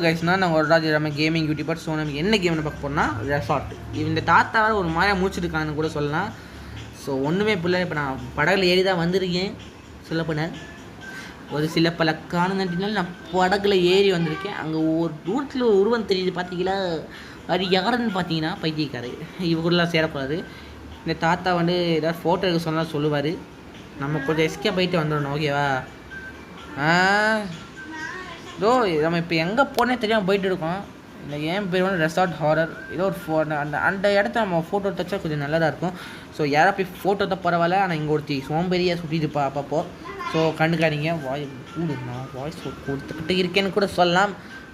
கைஸ்னா நாங்கள் ஒரு ராஜ் நம்ம கேமிங் யூடியூபர். ஸோ நம்ம என்ன கேம்னு பார்க்க போகிறோம்னா ரெசார்ட். இந்த தாத்தாவை ஒரு மாதிரியாக முடிச்சுட்டுருக்கான்னு கூட சொல்லலாம். ஸோ ஒன்றுமே பிள்ளை. இப்போ நான் படகுல ஏறி தான் வந்திருக்கேன். சொல்லப்போனேன் ஒரு சில பல காரணத்தினால நான் படகுல ஏறி வந்திருக்கேன். அங்கே ஒரு தூரத்தில் ஒரு உருவம் தெரியுது பார்த்தீங்களா, அது யாருன்னு பார்த்தீங்கன்னா பைத்தியக்காரு. இவங்கூடலாம் சேரக்கூடாது. இந்த தாத்தா வந்து ஏதாவது ஃபோட்டோ எடுக்க சொன்னால் சொல்லுவார். நம்ம கொஞ்சம் எஸ்கேப் போயிட்டு வந்துடணும். ஓகேவா? நம்ம இப்போ எங்கே போனே தெரியாமல் போயிட்டு இருக்கோம். இந்த ஏன் பேர் வந்து ரெசார்ட் ஹாரர். ஏதோ ஒரு அந்த இடத்த நம்ம ஃபோட்டோ எடுத்தா கொஞ்சம் நல்லதாக இருக்கும். ஸோ யாரா போய் ஃபோட்டோ தான் பரவாயில்ல. ஆனால் இங்கே ஒருத்தி சோம்பேறியாக சுற்றிட்டுப்பா அப்பப்போ. ஸோ கண்டுக்காதீங்க. நான் வாய்ஸ் கொடுத்துக்கிட்டு இருக்கேன்னு கூட சொல்லலாம்.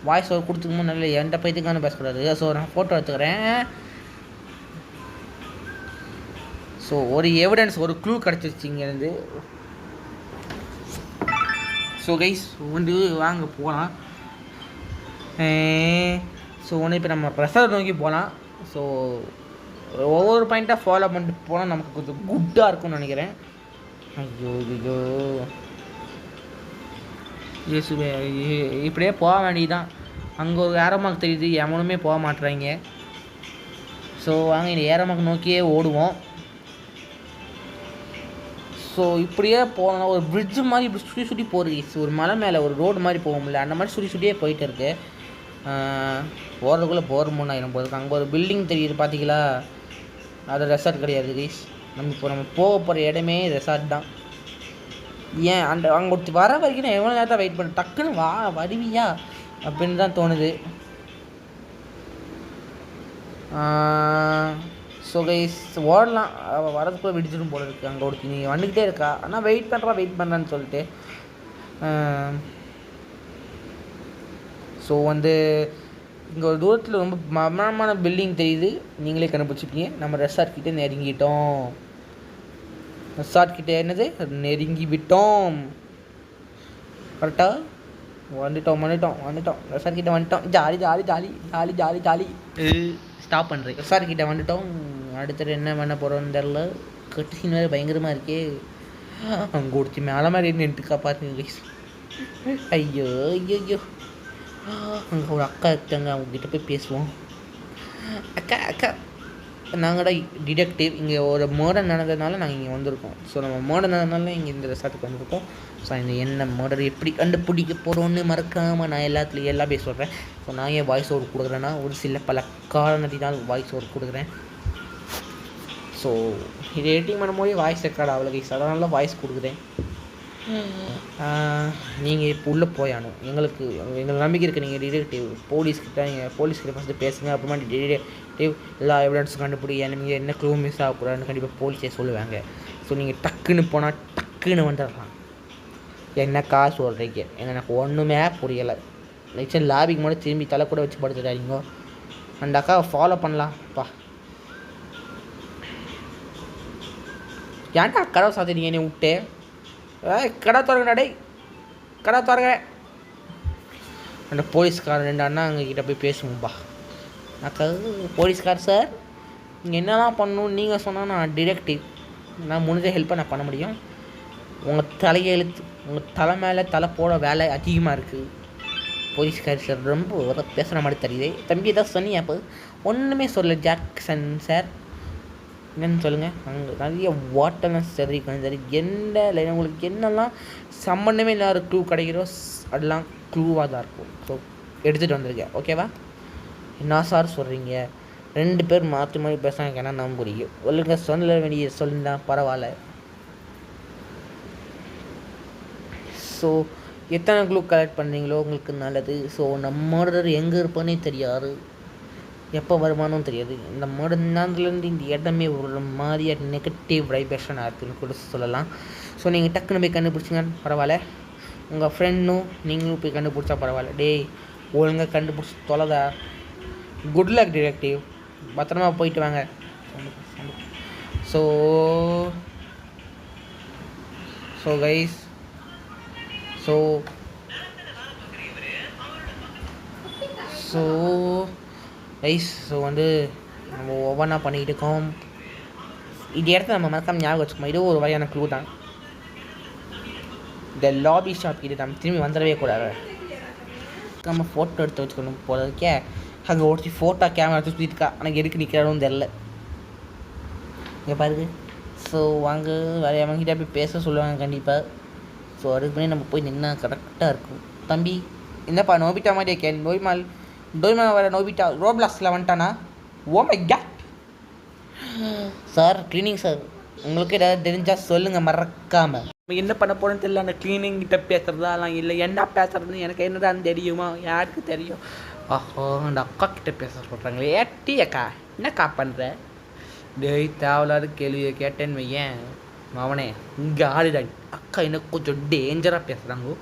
வாய்ஸ் கொடுத்துக்கும் நல்ல எந்த பைத்துக்கான பேசக்கூடாது. ஸோ நான் ஃபோட்டோ எடுத்துக்கிறேன். ஸோ ஒரு எவிடன்ஸ், ஒரு க்ளூ கிடச்சிருச்சு இங்கேருந்து. ஸோ கைஸ் வந்து வாங்க போகலாம். ஸோ ஒன்று இப்போ நம்ம ரெசார்ட் நோக்கி போகலாம். ஸோ ஒவ்வொரு பாயிண்ட்டாக ஃபாலோ பண்ணிட்டு போனால் நமக்கு கொஞ்சம் குட்டாக இருக்கும்னு நினைக்கிறேன். ஐயோ ஐயோ ஏசுவே, இப்படியே போக வேண்டியதுதான். அங்கே ஒரு ஏரோமார்க் தெரியுது, எவனுமே போக மாட்டுறாங்க. ஸோ வாங்க இந்த ஏரோமார்க் நோக்கியே ஓடுவோம். ஸோ இப்படியே போனோம்னா ஒரு பிரிட்ஜு மாதிரி இப்படி சுற்றி சுற்றி போகிறது. ஒரு மலை மேலே ஒரு ரோடு மாதிரி போகும்ல, அந்த மாதிரி சுற்றி சுற்றியே போயிட்டு இருக்கு. போகிறதுக்குள்ளே போகிற மூணு ஆயிரம் போகிறதுக்கு. அங்கே ஒரு பில்டிங் தெரியுது பார்த்தீங்களா, அது ரெசார்ட் கிடையாது கைஸ். நம்ம போக போகிற இடமே ரெசார்ட் தான். ஏன் அங்கே ஒருத்தி வர வரைக்கும் நான் எவ்வளோ நேரத்தை வெயிட் பண்ணேன். டக்குன்னு வருவியா அப்படின்னு தான் தோணுது. ஸோ கைஸ் ஓடலாம். அவள் வரதுக்குள்ளே விடிச்சிடும் போல இருக்குது. அங்கே ஒருத்தி நீங்கள் வந்துக்கிட்டே இருக்கா. ஆனால் வெயிட் பண்ணுறான்னு சொல்லிட்டு. ஸோ வந்து இங்கே ஒரு தூரத்தில் ரொம்ப மரணமான பில்டிங் தெரியுது. நீங்களே கண்டுபிடிச்சிப்பீங்க. நம்ம ரெசார்ட் கிட்டே நெருங்கிட்டோம். ரெசார்ட் கிட்டே என்னது நெருங்கி விட்டோம். கரெக்டாக வந்துட்டோம். ரெசார்ட் கிட்டே வந்துட்டோம். ஜாலி ஸ்டாப் பண்ணுறேன். ரெசார்ட் கிட்டே வந்துட்டோம். அடுத்தது என்ன பண்ண போகிறோன்னு தெரில. கட்டு வேறு பயங்கரமாக இருக்கே. அங்கே ஒருத்தி மேலே மாதிரி நின்றுக்கா பார்த்துங்க. ஐயோ அங்கே ஒரு அக்கா இருக்காங்க. அவங்ககிட்ட போய் பேசுவோம். அக்கா நாங்கள் தான் டிடெக்டிவ். இங்கே ஒரு மர்டர் நடந்ததுனால நாங்கள் இங்கே வந்திருக்கோம். ஸோ நம்ம மர்டர் நடந்ததுனால இங்கே இந்த ரெசார்ட்டுக்கு வந்திருக்கோம். ஸோ இந்த என்ன மர்டர் எப்படி கண்டுபிடிக்க போகிறோன்னு மறக்காமல் நான் எல்லாமே சொல்கிறேன். ஸோ நான் ஏன் வாய்ஸ் ஓவர் கொடுக்குறேன்னா ஒரு சில பல காரணத்தினால் வாய்ஸ் ஓவர் கொடுக்குறேன். ஸோ இது எடிட்டிங் பண்ணும்போது வாய்ஸ் ரெக்கார்ட் ஆகலை கைஸ், அதனால வாய்ஸ் கொடுக்குறேன். நீங்கள் இப்போ உள்ளே போயானும். எங்களுக்கு நம்பிக்கை இருக்குது. நீங்கள் டிடெக்டிவ் போலீஸ்கிட்ட ஃபஸ்ட்டு பேசுங்க. அப்புறமா டிடெக்டிவ் எல்லா எவிடன்ஸும் கண்டுபிடி. நீங்கள் என்ன க்ளூ மிஸ் ஆகக்கூடாதுன்னு கண்டிப்பாக போலீஸே சொல்லுவாங்க. ஸோ நீங்கள் டக்குன்னு போனால் டக்குன்னு வந்துடலாம். என்னக்கா சொல்கிறீங்க? எனக்கு ஒன்றுமே புரியலை. நெக்ஸ்ட் லாபிக்கு மட்டும் திரும்பி தலை கூட வச்சு படுத்துட்டாங்க. அந்த அக்காவை ஃபாலோ பண்ணலாம்ப்பா. ஏன்டா கடை சாத்திட்டீங்க நீ விட்டு? கடை திறங்க. அந்த போலீஸ்கார் 2 அண்ணா அங்ககிட்ட போய் பேசுவோம்ப்பா. அக்கா போலீஸ்கார் சார், நீங்கள் என்னெல்லாம் பண்ணணும் நீங்கள் சொன்னால் நான் டிடெக்டிவ். நான் முடிஞ்ச ஹெல்ப்பை நான் பண்ண முடியும். உங்கள் தலையெழுத்து, உங்கள் தலை மேலே தலை போட வேலை அதிகமாக இருக்குது. போலீஸ்கார் சார் ரொம்ப பேசுகிற மாதிரி தெரியுது. தம்பி ஏதாவது சொன்னீங்க அப்போ? ஒன்றுமே சொல்லலை ஜாக்சன் சார். என்னென்னு சொல்லுங்கள். அங்கே நிறைய வாட்டெல்லாம் சரி எந்த லைன் உங்களுக்கு என்னெல்லாம் சம்மந்தமே இல்லாத க்ளூ கிடைக்கிறோ அதெல்லாம் க்ளூவாக தான் இருக்கும். ஸோ எடுத்துகிட்டு வந்திருக்கேன். ஓகேவா? என்ன சார் சொல்கிறீங்க? 2 பேர் மாற்றி மாற்றி பேசுகிறாங்க. என்ன நம்ப முடியும்? ஒழுங்க சொல்ல வேண்டிய சொல்லினா பரவாயில்ல. ஸோ எத்தனை க்ளூ கலெக்ட் பண்ணுறீங்களோ உங்களுக்கு நல்லது. ஸோ நம்ம எங்கே இருப்போன்னே தெரியாது, எப்போ வருமானம் தெரியாது. இந்த மருந்துலேருந்து இந்த இடமே ஒரு மாதிரியாக நெகட்டிவ் வைப்ரேஷனாக இருக்குதுன்னு கூட சொல்லலாம். ஸோ நீங்கள் டக்குன்னு போய் கண்டுபிடிச்சிங்க பரவாயில்ல. உங்கள் ஃப்ரெண்டும் நீங்களும் போய் கண்டுபிடிச்சா பரவாயில்ல. டேய் ஒழுங்காக கண்டுபிடிச்சி தொலைதா. Good luck detective. பத்திரமா போயிட்டு வாங்க. ஸோ கைஸ் ஸோ வந்து நம்ம ஒவ்வொன்றா பண்ணிக்கிட்டு இருக்கோம். இது இடத்த நம்ம மறக்காமல் ஞாபகம் வச்சுக்கோம். இது ஒரு வகையான க்ளூ தான். இந்த லாபி ஷாப் இது நம்ம திரும்பி வந்துடவே கூடாது. மறக்காமல் ஃபோட்டோ எடுத்து வச்சுக்கணும் போல இருக்கே. அங்கே ஒருத்தி ஃபோட்டோ கேமரா எடுத்து சுற்றிட்டுருக்கா. ஆனால் எதுக்கு நிற்கிறாலும் தெரில. இங்கே பாருங்க. ஸோ வாங்க வேறு அவங்ககிட்ட போய் பேச சொல்லுவாங்க கண்டிப்பாக. ஸோ அதுக்கு முன்னாடி நம்ம போய் நின்னா கரெக்டாக இருக்கும். தம்பி என்னப்பா நோபிட்டா மாதிரி இருக்கே. டோய்மால் வர நோபிட்டா ரோப்ளாக்ஸில் வந்துட்டானா? Oh my God sir, cleaning sir, உங்களுக்கு ஏதாவது தெரிஞ்சால் சொல்லுங்கள் மறக்காமல். நம்ம என்ன பண்ண போகிறோன்னு தெரியல. அந்த க்ளீனிங்கிட்ட பேசுகிறதாலாம் இல்லை, என்ன பேசுகிறதுன்னு எனக்கு என்னதான் தெரியுமா? யாருக்கு தெரியும்? ஆஹோ, அந்த அக்கா கிட்டே பேச சொல்கிறாங்களே. ஏட்டி அக்கா என்னக்கா பண்ணுற? டேய் தேவையில்லாத கேள்வியை கேட்டேன்னு வையேன் அவனே இங்கே ஆளுடாடி. அக்கா என்ன கொஞ்சம் டேஞ்சராக பேசுகிறாங்கோ.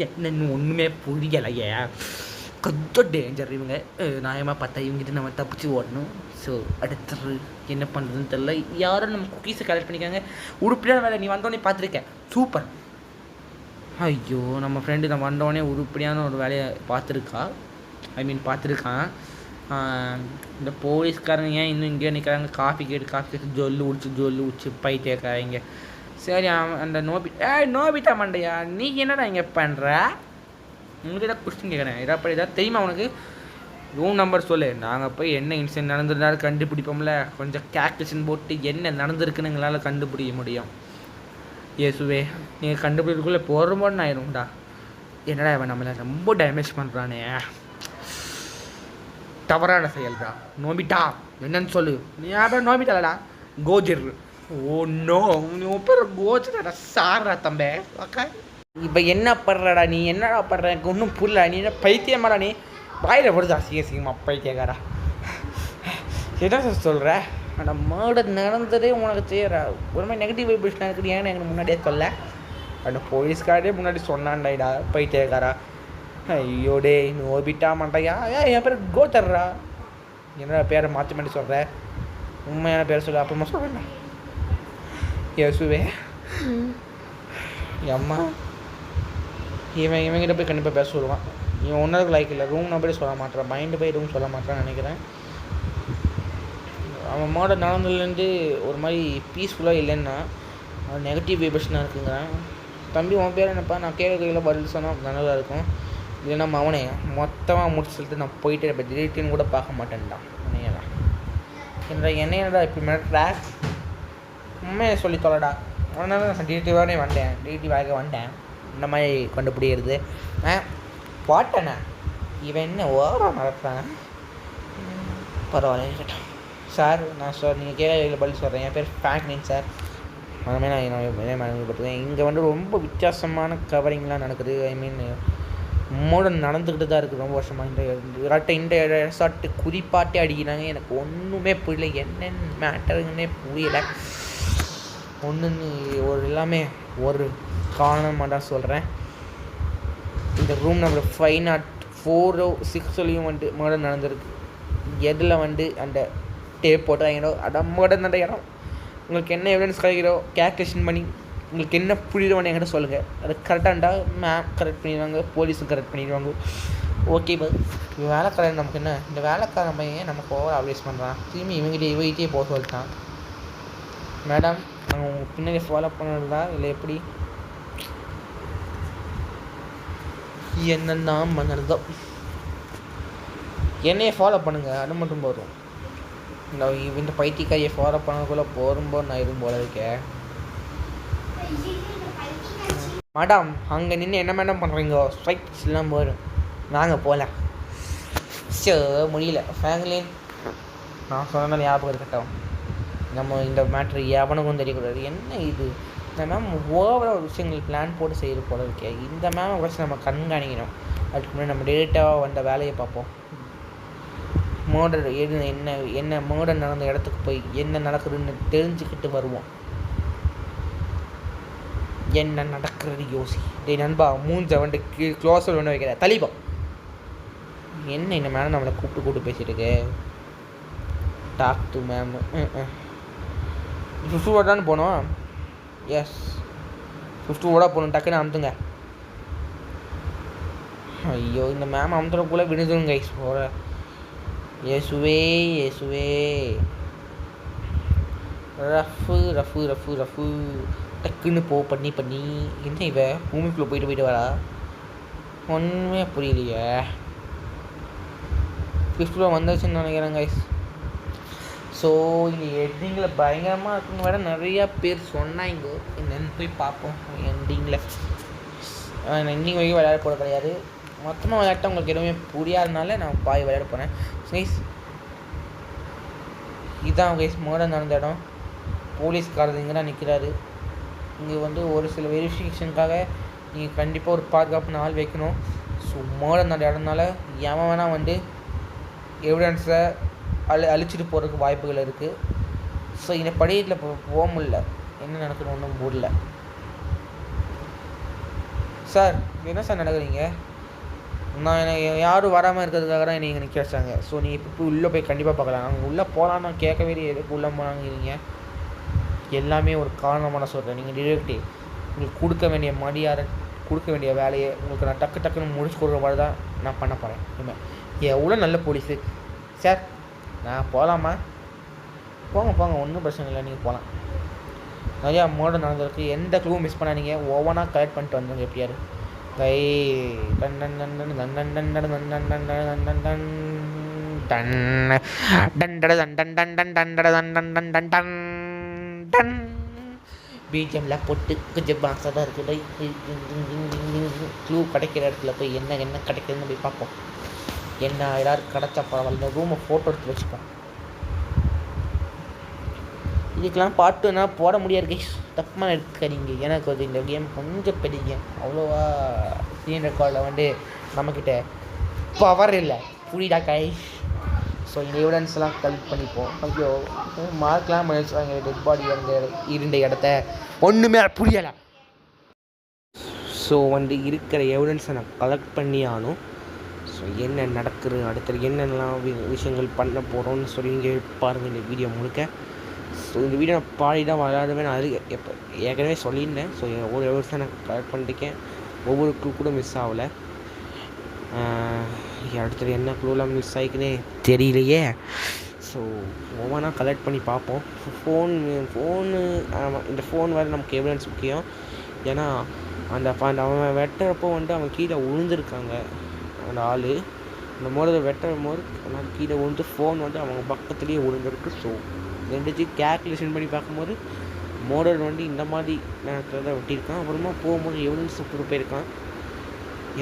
என்னன்னு ஒன்றுமே புரியலையே. கொஞ்சம் டேஞ்சர் இவங்க. நியாயமாக பார்த்தா இவங்ககிட்ட நம்ம தப்பிச்சு ஓடணும். ஸோ அடுத்தது என்ன பண்ணுறதுன்னு தெரில. யாரும் நம்ம குக்கீஸை கலெக்ட் பண்ணிக்காங்க. உருப்படியான வேலை நீ வந்தோடனே பார்த்துருக்கேன். சூப்பர். ஐயோ, நம்ம ஃப்ரெண்டு நான் வந்தோடனே உருப்படியான ஒரு வேலையை பார்த்துருக்கான். இந்த போலீஸ்காரங்க ஏன் இன்னும் இங்கே நிற்கிறாங்க? காஃபி கேட்டு ஜொல்லு உடிச்சு பைத்தியக்காரங்க. சரி, அந்த நோபிட்டா மண்டையா, நீ என்னடா இங்கே பண்ணுற? உங்களுக்கு ஏதாவது கொஸ்டின் கேட்குறேன். ஏதாவது தெரியுமா உனக்கு? ரூம் நம்பர் சொல்லு. நாங்கள் போய் என்ன இன்சிடென்ட் நடந்திருந்தாலும் கண்டுபிடிப்போம்ல. கொஞ்சம் கேல்குலேஷன் போட்டு என்ன நடந்திருக்குன்னு எங்களால் கண்டுபிடிக்க முடியும். ஏசுவே, நீங்கள் கண்டுபிடிக்கிறதுக்குள்ளே போகிறோமோன்னு ஆயிரும்டா. என்னடா இவன் நம்மளை ரொம்ப டேமேஜ் பண்ணுறானே. தவறான செயல்டா. நோபிட்டா என்னன்னு சொல்லு. நீ யாரும் நோபிட்டாலடா, கோஜர். ஓ நோ, நீ பேர் கோஜரடா. சாரா தம்பே. ஓகே, இப்போ என்ன பண்ணுறடா நீ? என்னடா பண்ணுற? எனக்கு ஒன்றும் புரியல. நீ என்ன பைத்தியமாடா? நீ வாயில் வருதா சீக்கிரமா பைத்தியக்காரா? என்ன சொல்கிற? ஆனால் மர்டர் நடந்ததே உனக்கு செய்யறா. ஒரு மாதிரி நெகட்டிவ் வைப்ரேஷன் இருக்குது. ஏன்னு எனக்கு முன்னாடியே சொல்ல. அந்த போலீஸ்காரே முன்னாடி சொன்னான்டா பைத்தியக்காரா. ஐயோ டே, நோபிட்டா மாட்டாயா? என் பேர் கோத்தர்றா. என்னோட பேரை மாற்றி சொல்கிற? உண்மையான பேரை சொல்ல. அப்புறமா சொல்கிறேன். யேசுவே அம்மா, இவங்கிட்ட போய் கண்டிப்பாக பேச சொல்லுவான். இவன் ஒன்றுக்கு லைக் இல்லை. ரூம் நம்பரே சொல்ல மாட்டான். மைண்டு போய் ரூம் சொல்ல மாட்டான்னு நினைக்கிறேன். அவன் மாடல் நடந்ததுலேருந்து ஒரு மாதிரி பீஸ்ஃபுல்லாக இல்லைன்னா அவன் நெகட்டிவ் வைப்ரேஷனாக இருக்குங்கிறான். தம்பி உன் பேர் என்னப்பா? நான் கேட்கல பதில் சொன்னால் நல்லா இருக்கும். இல்லைன்னா அவனே மொத்தமாக முடிச்சு சொல்லிட்டு நான் போயிட்டு இப்போ டிலேட்டின்னு கூட பார்க்க மாட்டேன்டா. என்னையடா இப்போ மிரட்டுற? உண்மையை சொல்லி தொலைடா. அதனால நான் டிலேட்டிவாகவே வந்தேன். இந்த மாதிரி கண்டுபிடிக்கிறது போட்டேண்ணா. இவன் என்ன ஓவராக மறப்பான்? பரவாயில்ல இருக்கட்டும் சார். நான் நீங்கள் கேட்க பதில் சொல்கிறேன். என் பேர் ஃப்ராங்க்லின் சார். அதுமாதிரி நான் பார்த்துக்கேன். இங்கே ரொம்ப வித்தியாசமான கவரிங்லாம் நடக்குது. மூடன் நடந்துக்கிட்டு தான் இருக்குது ரொம்ப வருஷமாக. இந்த ரெசார்ட்டு குறிப்பாட்டே அடிக்கிறாங்க. எனக்கு ஒன்றுமே புரியல. என்னென்னு மேட்டருங்கன்னே புரியலை. ஒன்றுன்னு ஒரு எல்லாமே ஒரு காரணமாக தான் சொல்கிறேன். இந்த ரூம் நம்பர் 504-6 மர்டர் நடந்திருக்கு. எதில் அந்த டேப் போட்டாங்களோ அதான் மர்டர் நடந்த இடம். உங்களுக்கு என்ன எவிடன்ஸ் கிடைக்கிறோ கேல்குலேஷன் பண்ணி உங்களுக்கு என்ன புரியுதோன்னு என்கிட்ட சொல்லுங்கள். அது கரெக்டாண்டா மேம் கரெக்ட் பண்ணிடுவாங்க, போலீஸும் கரெக்ட் பண்ணிடுவாங்க. ஓகே வேலைக்காரன் நமக்கு என்ன? இந்த வேலைக்காரன் பையன் நமக்கு ஓவர் அட்வைஸ் பண்ணுறான். திரும்பி இவங்கிட்டே போக சொல்லிட்டான். மேடம், நாங்கள் உங்கள் பின்னாடி ஃபாலோ பண்ணுறதா இல்லை எப்படி? என்னென்னா பண்ணுறதோ என்னையை ஃபாலோ பண்ணுங்கள், அது மட்டும் போதும். இந்த பைத்தியக்காரியை ஃபாலோ பண்ணக்குள்ளே போகும்போது நான் எதுவும் போல இருக்கேன். மேடம், அங்கே நின்று என்ன மேடம் பண்ணுறீங்க? ஸ்ட்ரைக்ஸ் எல்லாம் போயிடும். நாங்கள் போகலாம். முடியல ஃபேமிலின். நான் சொன்னால் ஞாபகம் இருக்கட்டும். நம்ம இந்த மேட்ரு எவனுக்கும் தெரியக்கூடாது. என்ன இது? இந்த மேம் ஓவராக ஒரு விஷயங்கள் பிளான் போட்டு செய்கிற போல இருக்கே. இந்த மேமை வச்சு நம்ம கண்காணிக்கணும். அதுக்கு முன்னாடி நம்ம டேரெக்டாக வந்த வேலையை பார்ப்போம். மர்டர் என்ன மர்டர் நடந்த இடத்துக்கு போய் என்ன நடக்குதுன்னு தெரிஞ்சுக்கிட்டு வருவோம். என்ன நடக்கிறது யோசி. டேய் நண்பா, மூஞ்ச க்ளோஸில் ஒன்று வைக்கிற தலிபம். என்ன இந்த மேடம் நம்மளை கூப்பிட்டு பேசிகிட்டு இருக்கு? Talk to ma'am. ஃபிஃப்டிவோட தானே போனோம். எஸ், 50 போகணும். டக்குன்னு அமுத்துங்க. ஐயோ, இந்த மேம் அமுத்துறக்குள்ளே விடுதுங்க கைஸ். போகிற ஏசுவே ரஃபு டக்குன்னு பண்ணி என்ன இவ பூமிக்குள்ளே போயிட்டு வரா? ஒன்றுமே புரியலையே. ஃபிஃப்டில் வந்துச்சுன்னு நினைக்கிறேன் கைஸ். ஸோ இங்கே எண்டிங்கில் பயங்கரமாக இருக்குன்னு வேறு நிறையா பேர் சொன்னாங்க. என்னென்னு போய் பார்ப்போம். எண்டிங்கில் எண்டிங் வரைக்கும் விளையாட போட கிடையாது. மொத்தமாக விளையாட்ட உங்களுக்கு எதுவுமே புரியாதனால நான் பாய் விளையாட போனேன் கைஸ். இதுதான் கைஸ் மர்டர் நடந்த இடம். போலீஸ்காரர் இங்கே தான் நிற்கிறாரு. இங்கே வந்து ஒரு சில வெரிஃபிகேஷனுக்காக நீங்கள் கண்டிப்பாக ஒரு பாதுகாப்பு ஆள் வைக்கணும். ஸோ மர்டர் நடந்த இடம்னால எவன் வேணால் வந்து எவிடன்ஸை அழிச்சிட்டு போகிறதுக்கு வாய்ப்புகள் இருக்குது. ஸோ இந்த படியில் போக முடியல. என்ன நடக்குன்னு ஒன்றும் முடியல. சார் என்ன சார் நடக்குறீங்க? நான் எனக்கு யாரும் வராமல் இருக்கிறதுக்காக தான் நீங்கள் நிற்க வச்சாங்க. ஸோ நீங்கள் இப்போ உள்ளே போய் கண்டிப்பாக பார்க்கலாம். நாங்கள் உள்ளே போகலான்னு நான் கேட்கவே எதுக்கு உள்ளே போனாங்கிறீங்க? எல்லாமே ஒரு காரணமாக சொல்கிறேன். நீங்கள் டிரெக்டிவ் உங்களுக்கு கொடுக்க வேண்டிய மரியாதை, கொடுக்க வேண்டிய வேலையை உங்களுக்கு நான் டக்குன்னு முடிச்சு கொடுக்குற மாதிரி தான் நான் பண்ண போகிறேன். இனிமேல் எவ்வளோ நல்ல போலீஸு சார். நான் போகலாமா? போங்க ஒன்றும் பிரச்சனை இல்லை, நீங்கள் போகலாம். நிறையா மர்டர் நடந்திருக்கு. எந்த க்ளூவும் மிஸ் பண்ணாதீங்க. ஒவ்வொன்றா கலெக்ட் பண்ணிட்டு வந்துடுங்க. எப்படியாரு கை பிஜிஎம்ல போட்டு கொஞ்சம் பாக்ஸாக தான் இருக்குது. க்ளூ கிடைக்கிற இடத்துல போய் என்ன கிடைக்குதுன்னு போய் பார்ப்போம். என்ன எல்லாரும் கிடச்சா பரவாயில்ல. இந்த ரூமை ஃபோட்டோ எடுத்து வச்சுப்போம். இதுக்கெலாம் பாட்டுன்னா போட முடியாது கைஸ். தப்பாக எடுத்துக்காதீங்க. எனக்கு வந்து இந்த கேம் கொஞ்சம் பெரிய கேம். அவ்வளோவா ஸ்க்ரீன் ரெக்கார்டில் வந்து நம்மக்கிட்ட பவர் இல்லை. புரியுதா கைஸ்? ஸோ இந்த எவிடன்ஸ்லாம் கலெக்ட் பண்ணிப்போம். ஐயோ மார்க்லாம் பண்ணிச்சாங்க. டெட் பாடி அந்த இருந்த இடத்த ஒன்றுமே புரியலை. ஸோ வந்து இருக்கிற எவிடன்ஸை நான் கலெக்ட் பண்ணி ஆனும். ஸோ என்ன நடக்குது, அடுத்தது என்னென்னலாம் விஷயங்கள் பண்ண போகிறோன்னு சொல்லி இங்கே பாருங்கள் இந்த வீடியோ முழுக்க. ஸோ இந்த வீடியோ நான் பாடி தான் வராதுமே நான் அது எப்போ ஏற்கனவே சொல்லியிருந்தேன். ஸோ ஒவ்வொரு எவிடன்ஸை நான் கலெக்ட் பண்ணிருக்கேன். ஒவ்வொரு க்ளூ கூட மிஸ் ஆகலை. அடுத்தது என்ன க்ளூலாம் மிஸ் ஆகிக்குன்னே தெரியலையே. ஸோ ஒவ்வொன்றா கலெக்ட் பண்ணி பார்ப்போம். ஃபோனு இந்த ஃபோன் வேறு நமக்கு எவிடன்ஸ் முக்கியம். ஏன்னா அந்த அவன் வெட்டுறப்போ வந்து அவன் கீழே விழுந்துருக்காங்க. அந்த ஆள் அந்த மோடரை வெட்டும் போது நான் கீழே விழுந்து ஃபோன் வந்து அவங்க பக்கத்துலேயே விழுந்துருக்கு. ஸோ ரெண்டுத்தையும் கேல்குலேஷன் பண்ணி பார்க்கும்போது மோடர் வந்து இந்த மாதிரி நேரத்தில் தான் வெட்டியிருக்கான். அப்புறமா போகும்போது எவிடன்ஸ் போயிருக்கான்.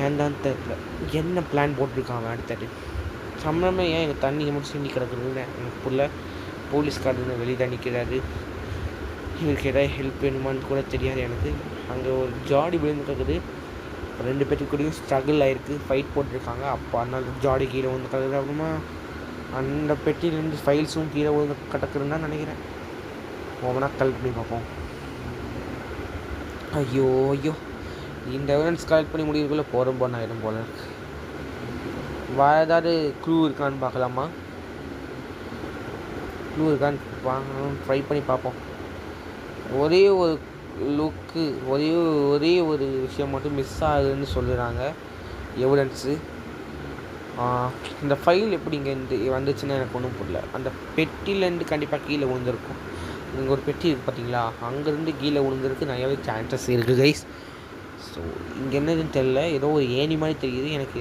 ஏன் தான் தெரில என்ன பிளான் போட்டிருக்காங்க. அடுத்தது சம்பளமே ஏன் எங்கள் தண்ணி மட்டும் சிந்தி கிடக்குதுன்னு எனக்கு புரியல. போலீஸ்காரன்னு வெளியே தான் நிற்கிறாரு. இவருக்கு ஏதாவது ஹெல்ப் வேணுமான்னு கூட தெரியாது எனக்கு. அங்கே ஒரு ஜாடி விழுந்து கிடக்குது. 2 பேருக்கு கூடயும் ஸ்ட்ரகிள் ஆகிருக்கு. ஃபைட் போட்டிருக்காங்க. அப்போ அதனால ஜாடி கீழே வந்து கிடக்குது. அப்புறமா அந்த பெட்டியிலேருந்து ஃபைல்ஸும் கீழே விழுந்து கிடக்குதுன்னு தான் நினைக்கிறேன். ஒவ்வொன்றா கலெக்ட் பண்ணி பார்ப்போம். ஐயோ இந்த எவிடன்ஸ் கலெக்ட் பண்ணி முடிவுக்குள்ளே போகிறோம் ஆகிடும் போல இருக்கு. வேறு ஏதாவது க்ளூ இருக்கான்னு பார்க்கலாமா? க்ளூ இருக்கான்னு வாங்கணும் ட்ரை பண்ணி பார்ப்போம். ஒரே ஒரு லுக்கு ஒரே ஒரு விஷயம் மட்டும் மிஸ் ஆகுதுன்னு சொல்லுறாங்க எவிடன்ஸு. இந்த ஃபைல் எப்படி இங்கே வந்துச்சுன்னு எனக்கு ஒன்றும் புரியல. அந்த பெட்டிலேருந்து கண்டிப்பாக கீழே விழுந்திருக்கும். இங்கே ஒரு பெட்டி இருக்குது பார்த்தீங்களா, அங்கேருந்து கீழே விழுந்திருக்கு. நிறையாவே சான்சஸ் இருக்குது கைஸ். ஸோ இங்கே என்னதுன்னு தெரில. ஏதோ ஒரு ஏணி மாதிரி தெரியுது எனக்கு.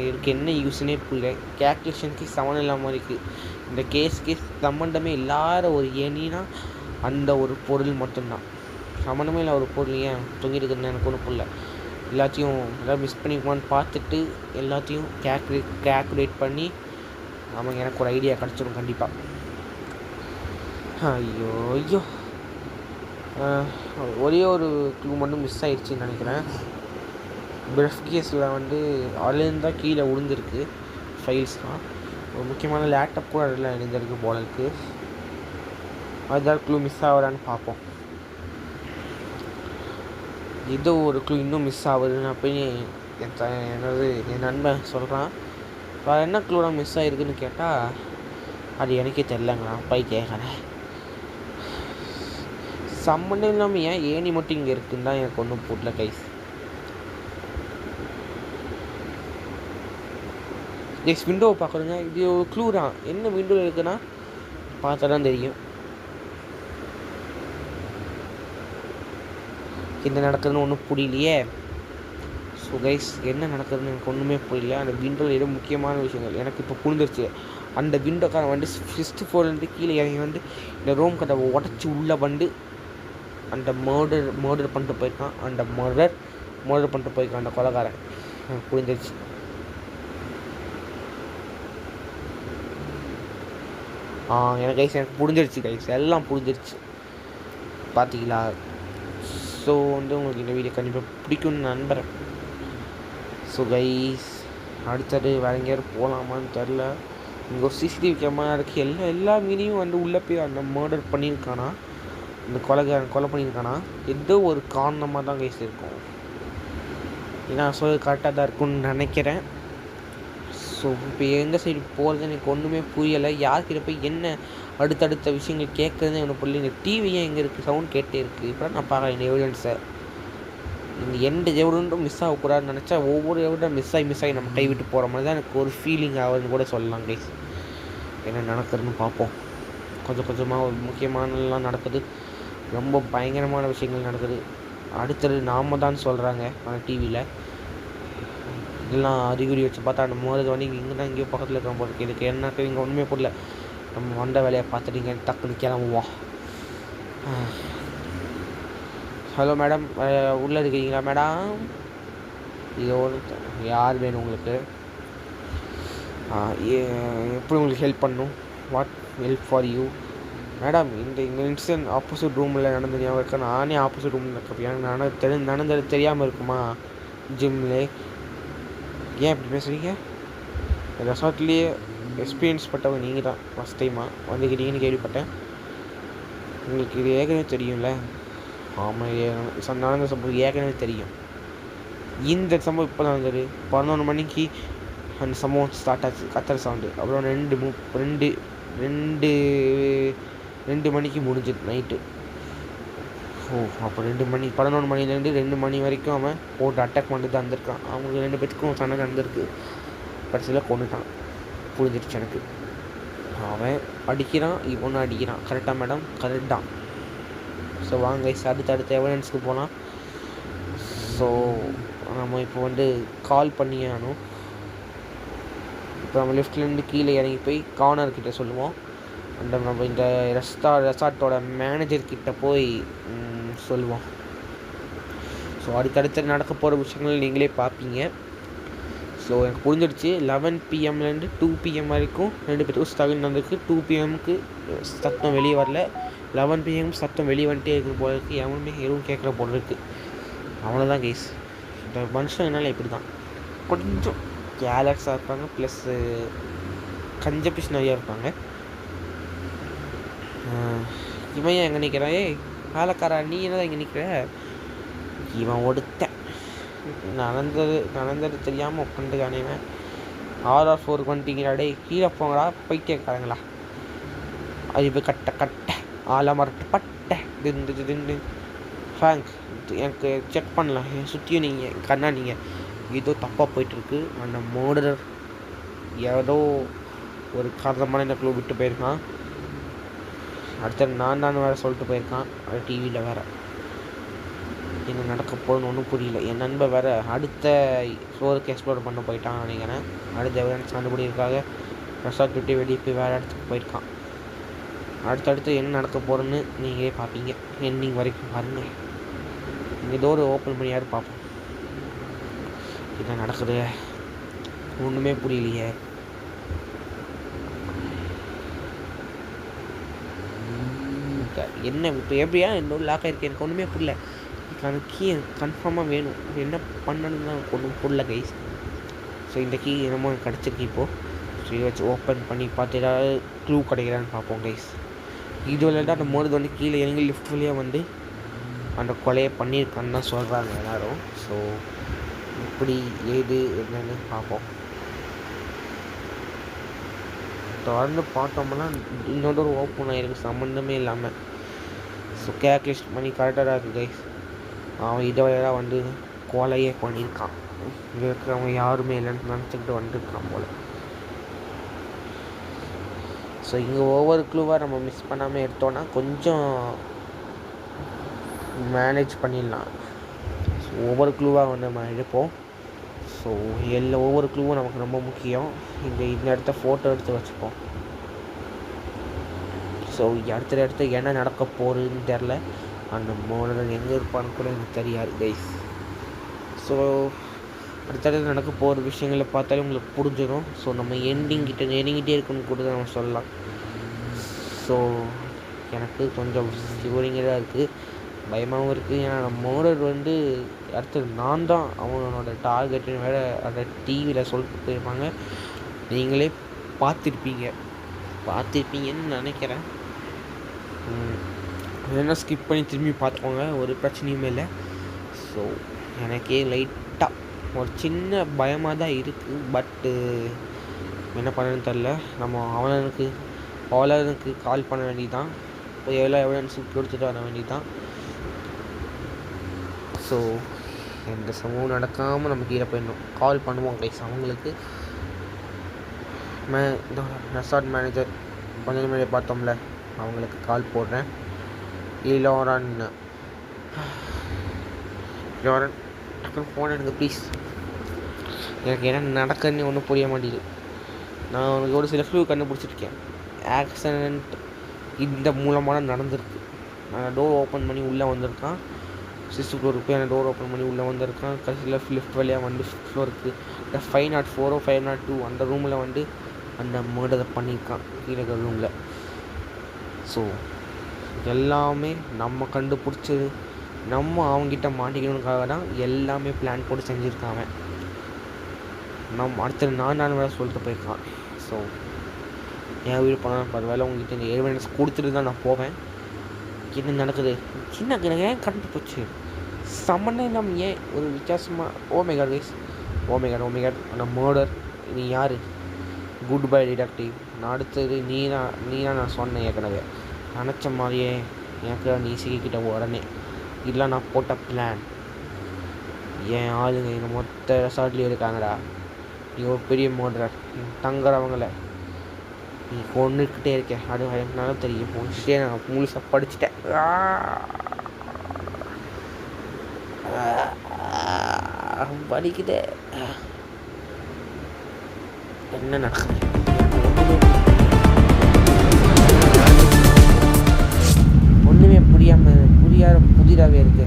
இதுக்கு என்ன யூஸ்னே புரியல. கேல்குலேஷனுக்கு சமம் இல்லாமல் இருக்குது. இந்த கேஸுக்கு சம்மந்தமே இல்லாத ஒரு ஏணினா அந்த ஒரு பொருள் மட்டும்தான். சம்மந்தமே இல்லை ஒரு பொருள் ஏன் தொங்கிருக்குதுன்னு எனக்கு ஒன்றும் புரியல. எல்லாத்தையும் எதாவது மிஸ் பண்ணிக்குமான்னு பார்த்துட்டு எல்லாத்தையும் கேல்குலேட் பண்ணி ஆமாங்க எனக்கு ஒரு ஐடியா கிடச்சிடும் கண்டிப்பாக. ஐயோ ஒரே ஒரு க்ளூ மட்டும் மிஸ் ஆகிடுச்சின்னு நினைக்கிறேன். பிரஃப் கேஸில் வந்து அதுலேருந்து தான் கீழே விழுந்திருக்கு ஃபைல்ஸ்லாம். ஒரு முக்கியமான லேப்டாப் கூட அதில் எழுந்திருக்கு போல இருக்குது. அதுதான் க்ளூ மிஸ் ஆகுதான்னு பார்ப்போம். ஏதோ ஒரு க்ளூ இன்னும் மிஸ் ஆகுதுன்னு போய் என் நண்பன் சொல்கிறான். வேறு என்ன க்ளூலாம் மிஸ் ஆகிருக்குன்னு கேட்டால் அது எனக்கே தெரிலங்க. நான் போய் கேட்குறேன். சம்மந்தம் இல்லாமல் ஏன் ஏணி மட்டும் இங்கே இருக்குன்னு தான் எனக்கு ஒன்றும் புரியல கைஸ். நெக்ஸ்ட் விண்டோவை பார்க்குறேங்க. இது ஒரு க்ளூ தான். என்ன விண்டோவில் இருக்குன்னா பார்த்தா தான் தெரியும் என்ன நடக்குதுன்னு. ஒன்றும் புரியலையே. ஸோ ஸோ கைஸ் என்ன நடக்குதுன்னு எனக்கு ஒன்றுமே புரியல. அந்த விண்டோவில் ஏதோ முக்கியமான விஷயங்கள் எனக்கு இப்போ புரிஞ்சிருச்சு. அந்த விண்டோக்காரன் வந்து 5th ஃப்ளோர்லேருந்து கீழே இறங்கி வந்து இந்த ரூம் கதை உடச்சி உள்ளே வந்து அந்த மர்டர் பண்ணிட்டு போயிருக்கான். அந்த மர்டர் பண்ணிட்டு போயிருக்கான் அந்த கொலைகாரன். எனக்கு புரிஞ்சிருச்சு. எனக்கு கைஸ் எனக்கு புரிஞ்சிருச்சு கைஸ், எல்லாம் புரிஞ்சிருச்சு பார்த்தீங்களா. ஸோ வந்து உங்களுக்கு இந்த வீடியோ கண்டிப்பாக பிடிக்கும்னு நம்புகிறேன். ஸோ கைஸ் அடுத்தது வேறு எங்கேயாவது போகலாமான்னு தெரில. இங்கே ஒரு சிசிடிவி கேமரா இருக்குது. எல்லா மீனையும் வந்து உள்ளே போய் அந்த மர்டர் பண்ணியிருக்கானா, இந்த கொலை பண்ணியிருக்கானா, ஏதோ ஒரு காரணமாக தான் கைஸ் இருக்கும். ஏன்னா சொல்ல கரெக்டாக தான் இருக்கும்னு நினைக்கிறேன். ஸோ இப்போ எந்த சைடு போகிறது எனக்கு ஒன்றுமே புரியலை. யார்கிட்ட போய் என்ன அடுத்தடுத்த விஷயங்கள் கேட்குறதுன்னு எனக்கு புரியல. இந்த டிவியும் எங்கே இருக்குது, சவுண்ட் கேட்டே இருக்குது. இப்போ நான் பார்க்குறேன் இந்த எவிடன்ஸை. இந்த எந்த எவிடன்ட்டும் மிஸ் ஆகக்கூடாதுன்னு நினச்சா ஒவ்வொரு எவிடன் மிஸ் ஆகி நம்ம கைவிட்டு போகிற மாதிரி தான் எனக்கு ஒரு ஃபீலிங் ஆகுதுன்னு கூட சொல்லலாம் கைஸ். என்ன நடக்குதுன்னு பார்ப்போம். கொஞ்சம் கொஞ்சமாக ஒரு முக்கியமானலாம் நடக்குது. ரொம்ப பயங்கரமான விஷயங்கள் நடக்குது. அடுத்தது நாம தான் சொல்கிறாங்க அந்த டிவியில். இதெல்லாம் அறிகுறி வச்சு பார்த்தா அந்த மோதல் வந்து இங்கே தான் இங்கேயோ பக்கத்தில் இருக்கிற போல இருக்குது. இதுக்கு என்ன இங்கே ஒன்றுமே புரியல. நம்ம வந்த வேலையை பார்த்துட்டீங்க, டக்குன்னு கிளம்புவோம். ஹலோ மேடம், உள்ளே இருக்கிறீங்களா மேடம்? இது ஒரு யார் வேணும் உங்களுக்கு? எப்படி உங்களுக்கு ஹெல்ப் பண்ணணும்? What help for you madam? இந்த இன்சிடென்ட் ஆப்போசிட் ரூமில் நடந்து ஞாபகம் இருக்கா? நானே ஆப்போசிட் ரூமில் இருக்கப்போ எனக்கு நடந்தது தெரியாமல் இருக்குமா? ஜிம்லே ஏன் இப்படி பேசுகிறீங்க? ரெசார்ட்லேயே எக்ஸ்பீரியன்ஸ் பட்டவங்க நீங்கள் தான் ஃபஸ்ட் டைமாக வந்துக்கிட்டீங்கன்னு கேள்விப்பட்டேன். உங்களுக்கு இது ஏற்கனவே தெரியும்ல? ஆமாம், நடந்த சம்பவம் ஏற்கனவே தெரியும். இந்த சம்பவம் இப்போ தான் நடந்தது. 11 மணிக்கு அந்த சம்பவம் ஸ்டார்ட் ஆச்சு, கத்தர் சவுண்டு. அப்புறம் 2 மணிக்கு முடிஞ்சது நைட்டு. அப்போ 11 மணிலேருந்து 2 மணி வரைக்கும் அவன் போட்டு அட்டாக் பண்ணிட்டு தான் இருந்திருக்கான். அவங்களுக்கு 2 பேத்துக்கும் சண்டை நடந்திருக்கு. கடைசியில் கொண்டுட்டான். புரிஞ்சிருச்சு எனக்கு. அவன் அடிக்கிறான், இவனும் அடிக்கிறான். கரெக்டாக மேடம்? கரெக்ட் தான். ஸோ வாங்க அடுத்த எவிடன்ஸ்க்கு போகலாம். ஸோ நம்ம இப்போ வந்து கால் பண்ணியே ஆகணும். இப்போ நம்ம லெஃப்ட்லேருந்து கீழே இறங்கி போய் கார்னர்கிட்ட சொல்லுவோம். நம்ம இந்த ரெசார்ட்டோட மேனேஜர்கிட்ட போய் சொல்லுவோம். ஸோ அடுத்தடுத்து நடக்க போகிற விஷயங்கள் நீங்களே பார்ப்பீங்க. ஸோ எனக்கு புரிஞ்சிடுச்சு. 11 PM to 2 PM வரைக்கும் 2 பேருக்கும் ஸ்ட்ரகிள் நடந்திருக்கு. 2 PMக்கு சத்தம் வெளியே வரல. 11 PM சத்தம் வெளியே வந்துட்டே இருக்கிற போல இருக்குது. எதுவும் கேட்குற போல இருக்குது. அவ்வளோதான் கைஸ். இந்த மனுஷன் என்னால் இப்படி தான் கொஞ்சம் கேலக்ஸாக இருப்பாங்க, ப்ளஸ்ஸு கஞ்சபிஷ் நிறையா இருப்பாங்க. இவன் எங்கே நிற்கிறான்? வேலைக்காரா நீ என்னதான் இங்கே நிற்கிற? இவன் ஒடுத்தன் நடந்தது தெரியாமல் உட்காந்துக்கானே. இவன் RR4 வந்துட்டீங்கடா, கீழே போங்கடா பைத்தியக்காரங்களா. அது இப்போ கட்ட ஆலமரட்டு பட்டை திண்டு ஃபேங்க். எனக்கு செக் பண்ணலாம், சுற்றியும் நீங்கள் கண்ணா நீங்கள் ஏதோ தப்பாக போயிட்டுருக்கு. அந்த மர்டரர் ஏதோ ஒரு காரணமான இந்த க்ளூ விட்டு போயிருக்கான். அடுத்தது நான் வேறு சொல்லிட்டு போயிருக்கான். அது டிவியில் வேறு என்ன நடக்க போகணுன்னு ஒன்றும் புரியல. என் நண்பன் வேறு அடுத்த ஃப்ளோருக்கு எக்ஸ்ப்ளோர் பண்ண போயிட்டான் நினைக்கிறேன். அடுத்த எவிடன்ஸ் கண்டுபிடிக்கிறதுக்காக ரெசார்ட் விட்டு வெளியே போய் வேறு இடத்துக்கு போயிருக்கான். அடுத்தடுத்து என்ன நடக்க போகிறேன்னு நீங்களே பார்ப்பீங்க. எண்டிங் வரைக்கும் பாருங்கள். இந்த டோர் ஓப்பன் பண்ணியாரு பார்ப்போம். என்ன நடக்குது ஒன்றுமே புரியலையே. என்ன இப்போ எப்படியா இந்த லாக் ஆகிருக்கு? எனக்கு ஒன்றுமே புரியல. இதுக்கான கீ கன்ஃபார்மாக வேணும். என்ன பண்ணணும்னு தான் எனக்கு ஒன்றும் புரியல கைஸ். ஸோ இந்த கீ என்னமோ எனக்கு கிடச்சிருக்கு இப்போது. ஸோ இதை வச்சு ஓப்பன் பண்ணி பார்த்து ஏதாவது க்ளூ கிடைக்கிறான்னு பார்ப்போம் கைஸ். இது விளையாட்டு அந்த மோது வந்து கீழே இறங்கி லிஃப்ட் வழியாக வந்து அந்த கொலையை பண்ணியிருக்கான்னு தான் சொல்கிறாங்க எல்லோரும். ஸோ எப்படி ஏது என்னன்னு பார்ப்போம். தொடர்ந்து பார்த்தோம்னா இன்னொரு ஓப்பன் ஆகிருக்கு சம்மந்தமே இல்லாமல். ஸோ கேல்குலேஷன் பண்ணி கரெக்டாக தான் இருக்குது கைஸ். அவன் இதை வழியாக வந்து கொலையே பண்ணியிருக்கான். இங்கே இருக்கிறவங்க யாருமே இல்லைன்னு நினச்சிக்கிட்டு வந்துருக்கான் போல். ஸோ இங்கே ஒவ்வொரு க்ளூவாக நம்ம மிஸ் பண்ணாமல் எடுத்தோன்னா கொஞ்சம் மேனேஜ் பண்ணிடலாம். ஸோ ஒவ்வொரு க்ளூவாக வந்து நம்ம எடுப்போம். ஸோ ஒவ்வொரு க்ளூவும் நமக்கு ரொம்ப முக்கியம். இந்த இடத்த ஃபோட்டோ எடுத்து வச்சுப்போம். ஸோ அடுத்த என்ன நடக்க போகுதுன்னு தெரில. அந்த மோனல் எங்கே இருப்பான்னு கூட எனக்கு தெரியாது கைஸ். ஸோ அடுத்தடுத்து நடக்க போகிற விஷயங்களை பார்த்தாலே உங்களுக்கு புரிஞ்சிடும். ஸோ நம்ம நெருங்கிட்டே இருக்குன்னு கூட நம்ம சொல்லலாம். ஸோ எனக்கு கொஞ்சம் சிவரிங்காக தான் இருக்குது, பயமாகவும் இருக்குது. ஏன்னா நம்ம மோனல் அடுத்தது நான் தான் அவனோட டார்கெட்டுன்னு வேறு அந்த டிவியில் சொல்லிட்டு போயிருப்பாங்க. நீங்களே பார்த்துருப்பீங்கன்னு நினைக்கிறேன். வேணால் ஸ்கிப் பண்ணி திரும்பி பார்த்துக்கோங்க, ஒரு பிரச்சனையுமே இல்லை. ஸோ எனக்கே லைட்டாக ஒரு சின்ன பயமாக தான் இருக்குது. பட்டு என்ன பண்ணுன்னு தெரில. நம்ம அவனுக்கு கால் பண்ண வேண்டியதுதான், போய் எவ்வளோ எவிடன்ஸும் கொடுத்துட்டு வர வேண்டியதுதான். ஸோ எந்த சமூகம் நடக்காமல் நம்ம கீழே போயிடணும். கால் பண்ணுவோம் கைஸ் அவங்களுக்கு. இந்த ரெசார்ட் மேனேஜர் கொஞ்சம் முன்னாடி பார்த்தோம்ல, அவங்களுக்கு கால் போடுறேன். லோரன் டக்குன்னு ஃபோன் எடுங்க ப்ளீஸ். எனக்கு என்ன நடக்குதுன்னு ஒன்றும் புரிய மாட்டேங்குது. நான் அவனுக்கு ஒரு சில க்ளூ கண்டுபிடிச்சிருக்கேன். ஆக்சிடெண்ட் இந்த மூலமாக நடந்திருக்கு. நான் டோர் ஓப்பன் பண்ணி உள்ளே வந்திருக்கான். 6th ஃப்ளோருக்கு போய் அந்த டோர் ஓப்பன் பண்ணி உள்ளே வந்திருக்கான். கடைசியில் லிஃப்ட் வழியாக 5th ஃப்ளோருக்கு 504 502 அந்த ரூமில் அந்த மர்டரை பண்ணியிருக்கான் கீழே இருக்கிற ரூமில். ஸோ எல்லாமே நம்ம கண்டுபிடிச்சது, நம்ம அவங்ககிட்ட மாட்டிக்கணுக்காக தான் எல்லாமே பிளான் போட்டு செஞ்சுருக்காங்க. அடுத்தது நான் வேலை சொல்லிட்டு போயிருக்கான். ஸோ என் வீடு போனால் பரவாயில்ல, உங்ககிட்ட இந்த எவிடன்ஸ் கொடுத்துட்டு தான் நான் போவேன். என்ன நடக்குது சின்ன எனக்கு ஏன் கண்டு போச்சு சம்மந்தம் நம்ம ஏன் ஒரு வித்தியாசமாக ஓமேகாட் கைஸ், ஓமேகாட் அந்த மர்டர். நீ யார்? Good bye detective. நான் அடுத்தது நீனா நான் சொன்னேன் ஏற்கனவே. நினச்ச மாதிரியே எனக்கு நீ சிக்கிட்ட உடனே இல்லை, நான் போட்ட பிளான். என் ஆளுங்க எங்கள் மொத்த ரெசார்ட்லேயும் இருக்காங்கடா. நீ ஒரு பெரிய மர்டரர், தங்குறவங்கள நீ கொண்டுக்கிட்டே இருக்கேன். அது எனக்கு தெரியும். முடிச்சுட்டே நான் முழுசாக படிச்சுட்டேன். வலிக்குதே. என்ன நடக்குது? ஒன்றுமே புதிராகவே இருக்குது.